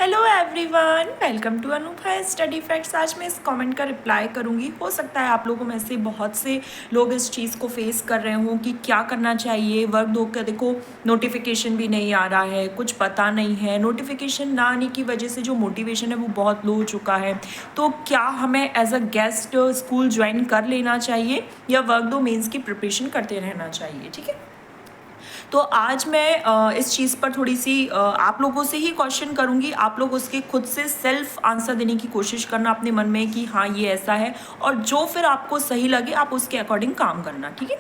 Hello everyone, welcome to Anubha study facts. आज मैं इस कमेंट का रिप्लाई करूंगी। हो सकता है आप लोगों में से बहुत से लोग इस चीज़ को फेस कर रहे हों कि क्या करना चाहिए। वर्क दो का देखो नोटिफिकेशन भी नहीं आ रहा है, कुछ पता नहीं है। नोटिफिकेशन ना आने की वजह से जो मोटिवेशन है वो बहुत लो हो चुका है। तो क्या हमें as a guest school join कर लेना चाहिए या वर्क दो मेंस की प्रिपरेशन करते रहना चाहिए? ठीक है, तो आज मैं इस चीज़ पर थोड़ी सी आप लोगों से ही क्वेश्चन करूंगी। आप लोग उसके खुद से सेल्फ आंसर देने की कोशिश करना अपने मन में कि हाँ ये ऐसा है, और जो फिर आपको सही लगे आप उसके अकॉर्डिंग काम करना। ठीक है,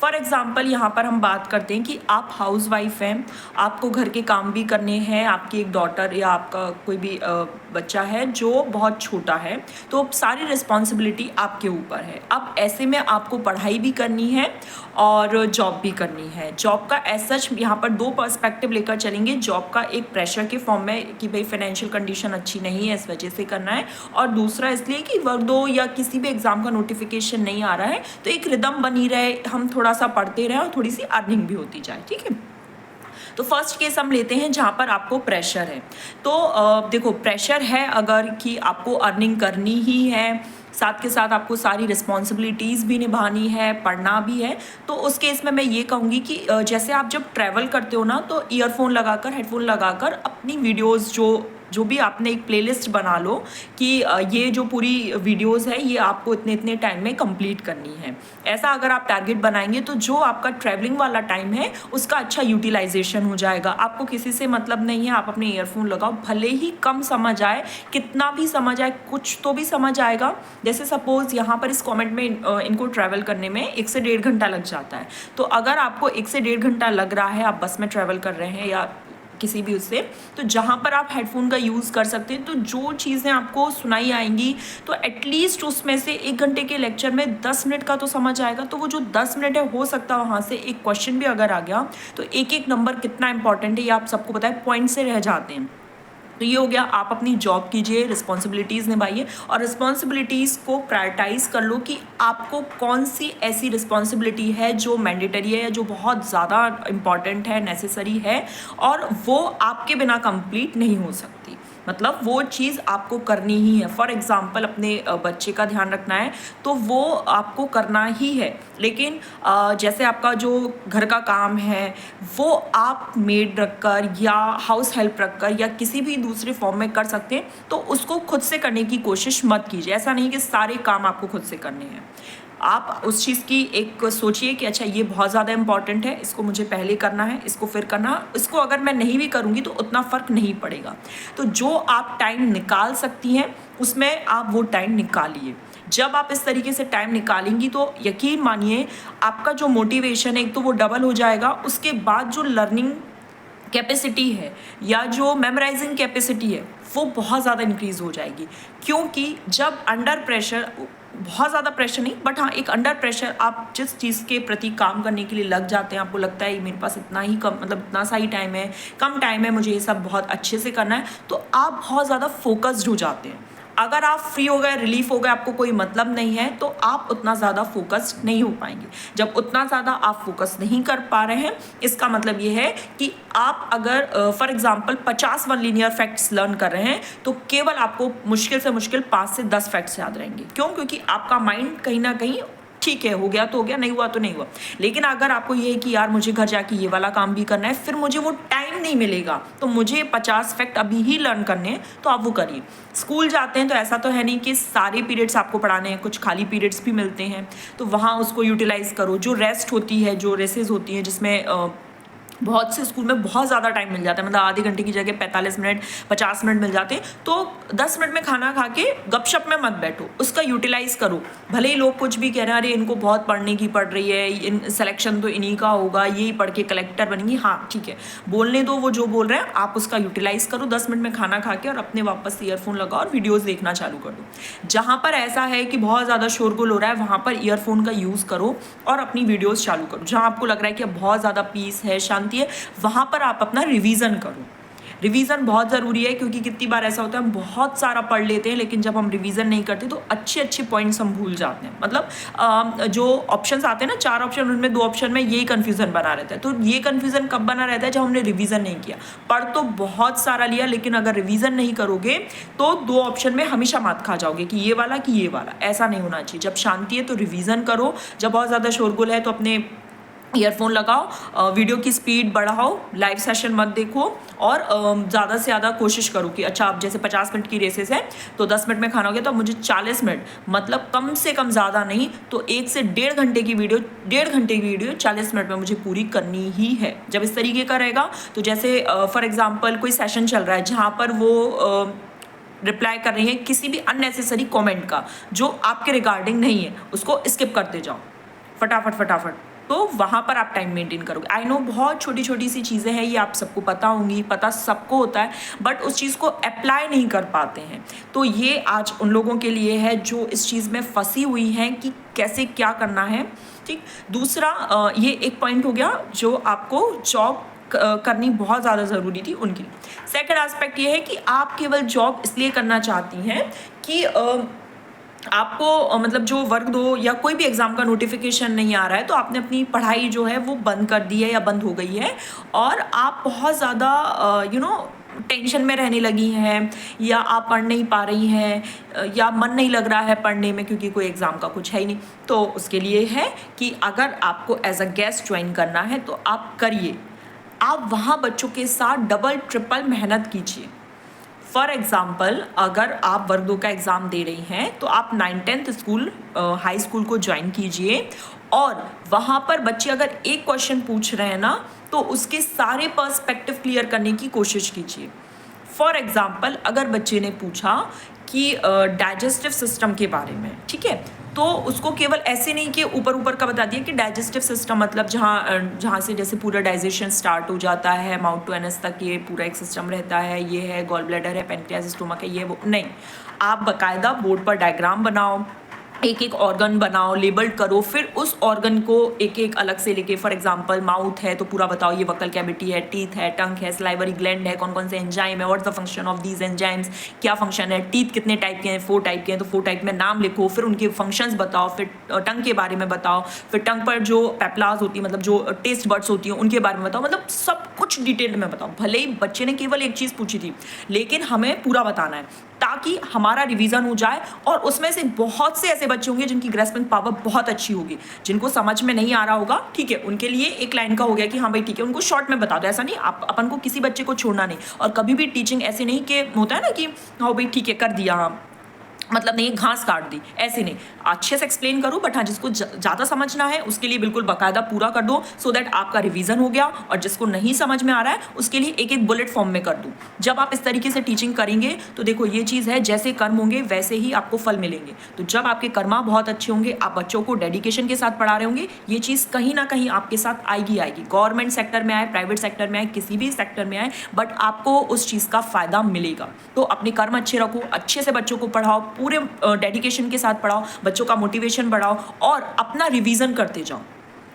फॉर एग्जाम्पल यहाँ पर हम बात करते हैं कि आप हाउस वाइफ हैं, आपको घर के काम भी करने हैं, आपकी एक डॉटर या आपका कोई भी बच्चा है जो बहुत छोटा है, तो सारी रिस्पॉन्सिबिलिटी आपके ऊपर है। अब ऐसे में आपको पढ़ाई भी करनी है और जॉब भी करनी है। जॉब का एज सच यहाँ पर दो पर्सपेक्टिव लेकर चलेंगे। जॉब का एक प्रेशर के फॉर्म में कि भाई फाइनेंशियल कंडीशन अच्छी नहीं है इस वजह से करना है, और दूसरा इसलिए कि वर्क दो या किसी भी एग्जाम का नोटिफिकेशन नहीं आ रहा है तो एक रिदम बनी रहे, हम थोड़ा सा पढ़ते रहे और थोड़ी सी अर्निंग भी होती जाए। ठीक है, तो फर्स्ट केस हम लेते हैं जहाँ पर आपको प्रेशर है। तो देखो प्रेशर है अगर कि आपको अर्निंग करनी ही है, साथ के साथ आपको सारी रिस्पॉन्सिबिलिटीज़ भी निभानी है, पढ़ना भी है, तो उस केस में मैं ये कहूँगी कि जैसे आप जब ट्रैवल करते हो ना तो ईयरफोन लगाकर, हेडफोन लगाकर अपनी वीडियोज़ जो भी आपने एक प्लेलिस्ट बना लो कि ये जो पूरी वीडियोस है ये आपको इतने इतने टाइम में कंप्लीट करनी है। ऐसा अगर आप टारगेट बनाएंगे तो जो आपका ट्रैवलिंग वाला टाइम है उसका अच्छा यूटिलाइजेशन हो जाएगा। आपको किसी से मतलब नहीं है, आप अपने ईयरफोन लगाओ, भले ही कम समझ आए, कितना भी समझ आए, कुछ तो भी समझ आएगा। जैसे सपोज यहाँ पर इस कॉमेंट में इनको ट्रैवल करने में 1 से 1.5 घंटा लग जाता है, तो अगर आपको 1 से 1.5 घंटा लग रहा है, आप बस में ट्रैवल कर रहे हैं या किसी भी उससे, तो जहाँ पर आप हेडफोन का यूज़ कर सकते हैं, तो जो चीज़ें आपको सुनाई आएंगी तो एटलीस्ट उसमें से 1 घंटे के लेक्चर में 10 मिनट का तो समझ आएगा। तो वो जो 10 मिनट है, हो सकता है वहाँ से एक क्वेश्चन भी अगर आ गया तो एक एक नंबर कितना इंपॉर्टेंट है ये आप सबको पता है, पॉइंट से रह जाते हैं। तो ये हो गया, आप अपनी जॉब कीजिए, रिस्पॉन्सिबिलिटीज़ निभाइए और रिस्पॉन्सिबिलिटीज़ को प्रायोरिटाइज कर लो कि आपको कौन सी ऐसी रिस्पॉन्सिबिलिटी है जो मैंडेटरी है या जो बहुत ज़्यादा इंपॉर्टेंट है, नेसेसरी है, और वो आपके बिना कंप्लीट नहीं हो सकती। मतलब वो चीज़ आपको करनी ही है। फॉर एग्ज़ाम्पल अपने बच्चे का ध्यान रखना है तो वो आपको करना ही है, लेकिन जैसे आपका जो घर का काम है वो आप मेड रखकर या हाउस हेल्प रखकर या किसी भी दूसरे फॉर्म में कर सकते हैं, तो उसको खुद से करने की कोशिश मत कीजिए। ऐसा नहीं कि सारे काम आपको खुद से करने हैं। आप उस चीज़ की एक सोचिए कि अच्छा ये बहुत ज़्यादा इंपॉर्टेंट है, इसको मुझे पहले करना है, इसको फिर करना, इसको अगर मैं नहीं भी करूँगी तो उतना फ़र्क नहीं पड़ेगा। तो जो आप टाइम निकाल सकती हैं उसमें आप वो टाइम निकालिए। जब आप इस तरीके से टाइम निकालेंगी तो यकीन मानिए आपका जो मोटिवेशन है एक तो वो डबल हो जाएगा, उसके बाद जो लर्निंग कैपेसिटी है या जो मेमोराइजिंग कैपेसिटी है वो बहुत ज़्यादा इंक्रीज़ हो जाएगी। क्योंकि जब अंडर प्रेशर, बहुत ज़्यादा प्रेशर नहीं बट हाँ एक अंडर प्रेशर, आप जिस चीज़ के प्रति काम करने के लिए लग जाते हैं, आपको लगता है मेरे पास इतना ही कम, मतलब इतना सा ही टाइम है, कम टाइम है, मुझे ये सब बहुत अच्छे से करना है, तो आप बहुत ज़्यादा फोकस्ड हो जाते हैं। अगर आप फ्री हो गए, रिलीफ हो गए, आपको कोई मतलब नहीं है, तो आप उतना ज़्यादा फोकस्ड नहीं हो पाएंगे। जब उतना ज़्यादा आप फोकस नहीं कर पा रहे हैं, इसका मतलब ये है कि आप अगर for example 50 one linear facts learn कर रहे हैं तो केवल आपको मुश्किल से मुश्किल 5 से 10 फैक्ट्स याद रहेंगे। क्यों? क्योंकि आपका माइंड कहीं ना कहीं ठीक है, हो गया तो हो गया, नहीं हुआ तो नहीं हुआ। लेकिन अगर आपको ये है कि यार मुझे घर जाके ये वाला काम भी करना है, फिर मुझे वो टाइम नहीं मिलेगा, तो मुझे 50 फैक्ट अभी ही लर्न करने हैं, तो आप वो करिए। स्कूल जाते हैं तो ऐसा तो है नहीं कि सारे पीरियड्स आपको पढ़ाने हैं, कुछ खाली पीरियड्स भी मिलते हैं, तो वहाँ उसको यूटिलाइज़ करो। जो रेस्ट होती है, जो रेसेस होती हैं जिसमें बहुत से स्कूल में बहुत ज़्यादा टाइम मिल जाता है, मतलब आधे घंटे की जगह 45 मिनट 50 मिनट मिल जाते हैं, तो 10 मिनट में खाना खा के गपशप में मत बैठो, उसका यूटिलाइज़ करो। भले ही लोग कुछ भी कह रहे हैं, अरे इनको बहुत पढ़ने की पड़ रही है, इन सिलेक्शन तो इन्हीं का होगा, यही पढ़ के कलेक्टर बनेंगी, हाँ ठीक है, बोलने दो, वो जो बोल रहे हैं आप उसका यूटिलाइज़ करो। 10 मिनट में खाना खा के और अपने वापस ईयरफोन लगाओ और वीडियोज़ देखना चालू कर दो। जहाँ पर ऐसा है कि बहुत ज़्यादा शोरगुल हो रहा है वहाँ पर ईयरफोन का यूज़ करो और अपनी वीडियोज़ चालू करो। जहाँ आपको लग रहा है कि बहुत ज़्यादा पीस है, शांति है, वहाँ पर आप अपना रिवीजन करो। रिवीजन बहुत ज़रूरी है, क्योंकि कितनी बार ऐसा होता है हम बहुत सारा पढ़ लेते हैं लेकिन जब हम रिवीजन नहीं करते तो अच्छे अच्छे पॉइंट्स हम भूल जाते हैं। मतलब जो ऑप्शंस आते हैं ना 4 ऑप्शन, उनमें 2 ऑप्शन में यही कन्फ्यूज़न बना रहता है। तो ये कन्फ्यूज़न कब बना रहता है? जब हमने रिवीजन नहीं किया। पढ़ तो बहुत सारा लिया लेकिन अगर रिवीजन नहीं करोगे तो 2 ऑप्शन में हमेशा मात खा जाओगे कि ये वाला कि ये वाला। ऐसा नहीं होना चाहिए। जब शांति है तो रिवीजन करो, जब बहुत ज़्यादा शोरगुल है तो अपने ईयरफोन लगाओ, वीडियो की स्पीड बढ़ाओ, लाइव सेशन मत देखो और ज़्यादा से ज़्यादा कोशिश करो कि अच्छा आप जैसे 50 मिनट की रेसेस है तो 10 मिनट में खाना हो गया तो मुझे 40 मिनट, मतलब कम से कम ज़्यादा नहीं तो 1 से 1.5 घंटे की वीडियो 40 मिनट में मुझे पूरी करनी ही है। जब इस तरीके का रहेगा तो जैसे फॉर एग्जाम्पल कोई सेशन चल रहा है जहाँ पर वो रिप्लाई कर रही है किसी भी अननेसेसरी कमेंट का जो आपके रिगार्डिंग नहीं है, उसको स्किप करते जाओ फटाफट, तो वहाँ पर आप टाइम मेंटेन करोगे। आई नो बहुत छोटी छोटी सी चीज़ें हैं, ये आप सबको पता होंगी, पता सबको होता है, बट उस चीज़ को अप्लाई नहीं कर पाते हैं। तो ये आज उन लोगों के लिए है जो इस चीज़ में फंसी हुई हैं कि कैसे क्या करना है। ठीक, दूसरा ये एक पॉइंट हो गया जो आपको जॉब करनी बहुत ज़्यादा ज़रूरी थी उनके लिए। सेकंड एस्पेक्ट ये है कि आप केवल जॉब इसलिए करना चाहती हैं कि आपको मतलब जो वर्ग 2 या कोई भी एग्ज़ाम का नोटिफिकेशन नहीं आ रहा है तो आपने अपनी पढ़ाई जो है वो बंद कर दी है या बंद हो गई है और आप बहुत ज़्यादा टेंशन में रहने लगी हैं या आप पढ़ नहीं पा रही हैं या मन नहीं लग रहा है पढ़ने में क्योंकि कोई एग्ज़ाम का कुछ है ही नहीं। तो उसके लिए है कि अगर आपको एज अ गेस्ट ज्वाइन करना है तो आप करिए, आप वहाँ बच्चों के साथ डबल ट्रिपल मेहनत कीजिए। फॉर एग्ज़ाम्पल अगर आप वर्ग 2 का एग्ज़ाम दे रही हैं तो आप 9th-10th स्कूल हाई स्कूल को ज्वाइन कीजिए और वहाँ पर बच्चे अगर एक क्वेश्चन पूछ रहे हैं ना तो उसके सारे पर्सपेक्टिव क्लियर करने की कोशिश कीजिए। फॉर एग्ज़ाम्पल अगर बच्चे ने पूछा कि डाइजेस्टिव सिस्टम के बारे में, ठीक है, तो उसको केवल ऐसे नहीं कि ऊपर का बता दिया कि डाइजेस्टिव सिस्टम मतलब जहाँ से जैसे पूरा डाइजेशन स्टार्ट हो जाता है माउथ टू एनस तक ये पूरा एक सिस्टम रहता है, ये है गॉल ब्लैडर है, पेनक्रियास, स्टोमक है, ये वो नहीं। आप बाकायदा बोर्ड पर डायग्राम बनाओ, एक एक ऑर्गन बनाओ, लेबल्ड करो, फिर उस ऑर्गन को एक एक अलग से लेके, फॉर एग्जांपल माउथ है तो पूरा बताओ ये वक्कल कैविटी है, टीथ है, टंग है, स्लाइवरी ग्लैंड है, कौन कौन से एंजाइम है, what's the function of these enzymes, क्या फंक्शन है, टीथ कितने टाइप के हैं, 4 टाइप के हैं तो 4 टाइप में नाम लिखो, फिर उनके फंक्शंस बताओ, फिर टंग के बारे में बताओ, फिर टंग पर जो पेप्लाज होती है मतलब जो टेस्ट बर्ड्स होती हैं उनके बारे में बताओ, मतलब सब कुछ डिटेल में बताओ। भले ही बच्चे ने केवल एक चीज़ पूछी थी लेकिन हमें पूरा बताना है ताकि हमारा रिवीजन हो जाए। और उसमें से बहुत से ऐसे बच्चे होंगे जिनकी ग्रेस्पिंग पावर बहुत अच्छी होगी, जिनको समझ में नहीं आ रहा होगा, ठीक है, उनके लिए एक लाइन का हो गया कि हाँ भाई ठीक है, उनको शॉर्ट में बता दो। ऐसा नहीं, आप अपन को किसी बच्चे को छोड़ना नहीं। और कभी भी टीचिंग ऐसे नहीं कि होता है ना कि हाँ भाई ठीक है कर दिया, हाँ मतलब नहीं घास काट दी, ऐसे नहीं, अच्छे से एक्सप्लेन करो, बट हाँ जिसको ज़्यादा समझना है उसके लिए बिल्कुल बाकायदा पूरा कर दो सो दैट आपका रिवीजन हो गया। और जिसको नहीं समझ में आ रहा है उसके लिए एक एक बुलेट फॉर्म में कर दूँ। जब आप इस तरीके से टीचिंग करेंगे तो देखो ये चीज़ है, जैसे कर्म होंगे वैसे ही आपको फल मिलेंगे। तो जब आपके कर्मा बहुत अच्छे होंगे, आप बच्चों को डेडिकेशन के साथ पढ़ा रहे होंगे, ये चीज़ कहीं ना कहीं आपके साथ आएगी। गवर्नमेंट सेक्टर में आए, प्राइवेट सेक्टर में आए, किसी भी सेक्टर में आए, बट आपको उस चीज़ का फ़ायदा मिलेगा। तो अपने कर्म अच्छे रखो, अच्छे से बच्चों को पढ़ाओ, पूरे डेडिकेशन के साथ पढ़ाओ, बच्चों का मोटिवेशन बढ़ाओ और अपना रिवीजन करते जाओ।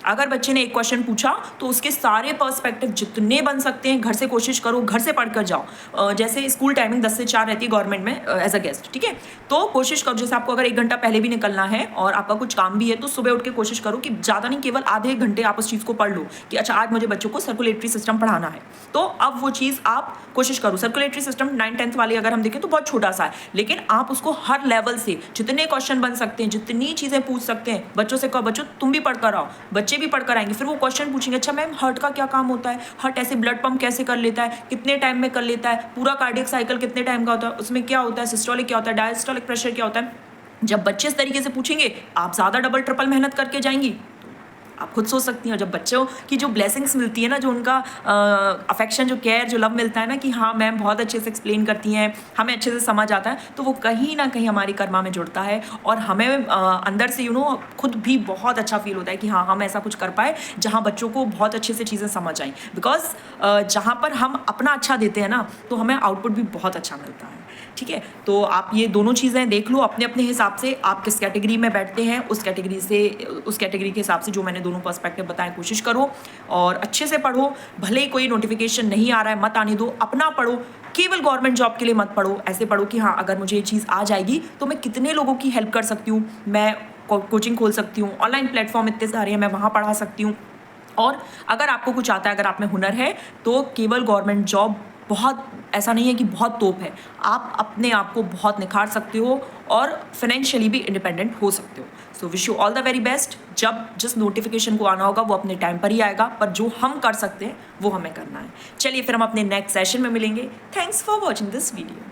अगर बच्चे ने एक क्वेश्चन पूछा तो उसके सारे पर्सपेक्टिव जितने बन सकते हैं घर से कोशिश करो, घर से पढ़ कर जाओ। जैसे स्कूल टाइमिंग 10 से 4 रहती है गवर्नमेंट में एज अ गेस्ट, ठीक है, तो कोशिश करो जैसे आपको अगर 1 घंटा पहले भी निकलना है और आपका कुछ काम भी है तो सुबह उठ के कोशिश करो कि ज़्यादा नहीं, केवल आधे 1 घंटे आप उस चीज़ को पढ़ लो कि अच्छा आज मुझे बच्चों को सर्कुलेटरी सिस्टम पढ़ाना है। तो अब वो चीज़ आप कोशिश करो। सर्कुलेटरी सिस्टम 9th-10th वाले अगर हम देखें तो बहुत छोटा सा है, लेकिन आप उसको हर लेवल से जितने क्वेश्चन बन सकते हैं, जितनी चीज़ें पूछ सकते हैं, बच्चों से कहो बच्चों तुम भी पढ़ कर आओ, बच्चे भी पढ़ कर आएंगे। फिर वो क्वेश्चन पूछेंगे अच्छा मैम हार्ट का क्या काम होता है, हार्ट ऐसे ब्लड पंप कैसे कर लेता है, कितने टाइम में कर लेता है, पूरा कार्डियक साइकिल कितने टाइम का होता है, उसमें क्या होता है, सिस्टोलिक क्या होता है, डायस्टोलिक प्रेशर क्या होता है। जब बच्चे इस तरीके से पूछेंगे आप ज़्यादा डबल ट्रिपल मेहनत करके जाएंगी। आप खुद सोच सकती हैं, जब बच्चों की जो ब्लेसिंग्स मिलती है ना, जो उनका अफेक्शन, जो केयर, जो लव मिलता है ना कि हाँ मैम बहुत अच्छे से एक्सप्लेन करती हैं, हमें अच्छे से समझ आता है, तो वो कहीं ना कहीं हमारी कर्मा में जुड़ता है और हमें अंदर से खुद भी बहुत अच्छा फील होता है कि हाँ हम ऐसा कुछ कर पाए जहाँ बच्चों को बहुत अच्छे से चीज़ें समझ आएँ। बिकॉज जहाँ पर हम अपना अच्छा देते हैं ना तो हमें आउटपुट भी बहुत अच्छा मिलता है। ठीक है। तो आप ये दोनों चीज़ें देख लो अपने अपने हिसाब से, आप किस कैटेगरी में बैठते हैं उस कैटेगरी के हिसाब से जो मैंने दोनों पर्सपेक्टिव बताए कोशिश करो और अच्छे से पढ़ो। भले ही कोई नोटिफिकेशन नहीं आ रहा है मत आने दो, अपना पढ़ो, केवल गवर्नमेंट जॉब के लिए मत पढ़ो। ऐसे पढ़ो कि हाँ अगर मुझे ये चीज़ आ जाएगी तो मैं कितने लोगों की हेल्प कर सकती हूँ, मैं कोचिंग खोल सकती हूँ, ऑनलाइन प्लेटफॉर्म इतने सारे हैं मैं वहाँ पढ़ा सकती हूँ। और अगर आपको कुछ आता है, अगर आप में हुनर है तो केवल गवर्नमेंट जॉब बहुत ऐसा नहीं है कि बहुत तोप है, आप अपने आप को बहुत निखार सकते हो और फाइनेंशियली भी इंडिपेंडेंट हो सकते हो। So wish you all the very best. जब जिस नोटिफिकेशन को आना होगा वो अपने टाइम पर ही आएगा, पर जो हम कर सकते हैं वो हमें करना है। चलिए फिर हम अपने नेक्स्ट सेशन में मिलेंगे। Thanks for watching this video.